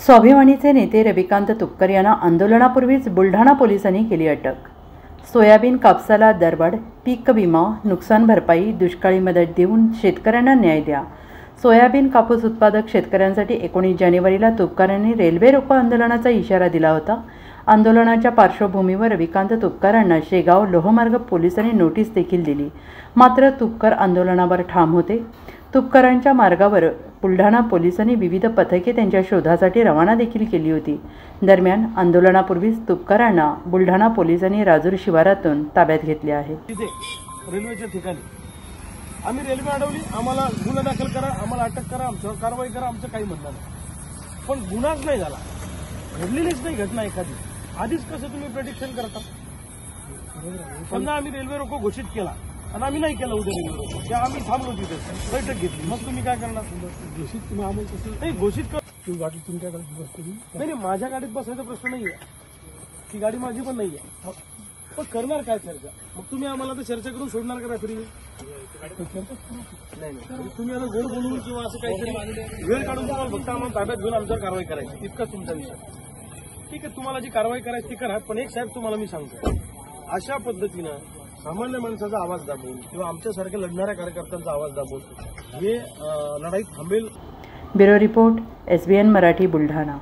स्वाभिमानीचे नेते रविकांत तुपकर यांना आंदोलनापूर्वीच बुलढाणा पोलिसांनी केली अटक। सोयाबीन कापसाला दरवाढ, पीक विमा, नुकसान भरपाई, दुष्काळी मदत देऊन शेतकऱ्यांना न्याय द्या। सोयाबीन कापूस उत्पादक शेतकऱ्यांसाठी 19 जानेवारीला तुपकरांनी रेल्वे रोको आंदोलनाचा इशारा दिला होता। आंदोलनाच्या पार्श्वभूमीवर रविकांत तुपकरांना शेगाव लोहमार्ग पोलिसांनी नोटीस देखील दिली। मात्र तुपकर आंदोलनावर ठाम होते। तुपकरांच्या मार्गावर बुलढाणा पोलिसांनी विविध पथके त्यांच्या शोधासाठी रवाना देखील केली होती। दरम्यान आंदोलनापूर्वीच तुपकरांना बुलढाणा पोलिसांनी राजूर शिवारातून ताब्यात घेतले आहे। रेल्वेच्या ठिकाणी आम्ही रेल्वे अडवली, आम्हाला गुन्हा दाखल करा, आम्हाला अटक करा, आमच्यावर कारवाई करा, आमचं काही म्हणणं नाही। पण गुन्हाच नाही झाला, घडलेलीच नाही घटना एखादी, आधीच कसं तुम्ही प्रेडिक्शन करता? समजा आम्ही रेल्वे रोको घोषित केला आणि आम्ही नाही केला उद्या रेल्वे रोको, त्या आम्ही थांबलो तिथे बैठक घेतली, मग तुम्ही काय करणार? घोषित तुम्ही आम्हाला कसं नाही घोषित कर, ती गाडी तुमच्या गाडीत बसते नाही, माझ्या गाडीत बसायचा प्रश्न नाहीये, ती गाडी माझी पण नाहीये, पण करणार काय चर्चा? मग तुम्ही आम्हाला तर चर्चा करून सोडणार का रात्री? नाही तुम्ही आता गोड बोलून किंवा असं काहीतरी वेळ काढून तुम्हाला फक्त आम्हाला ताब्यात घेऊन आमच्यावर कारवाई करायची, इतकाच तुमचा विषय। ठीक आहे, तुम्हाला जी कारवाई करायची ती करा, पण एक साहेब तुम्हाला मी सांगतो, अशा पद्धतीनं सामान्य माणसाचा आवाज दाबून किंवा आमच्यासारख्या लढणाऱ्या कार्यकर्त्यांचा आवाज दाबून हे लढाई थांबेल। Bureau report, SBN Marathi, Buldhana.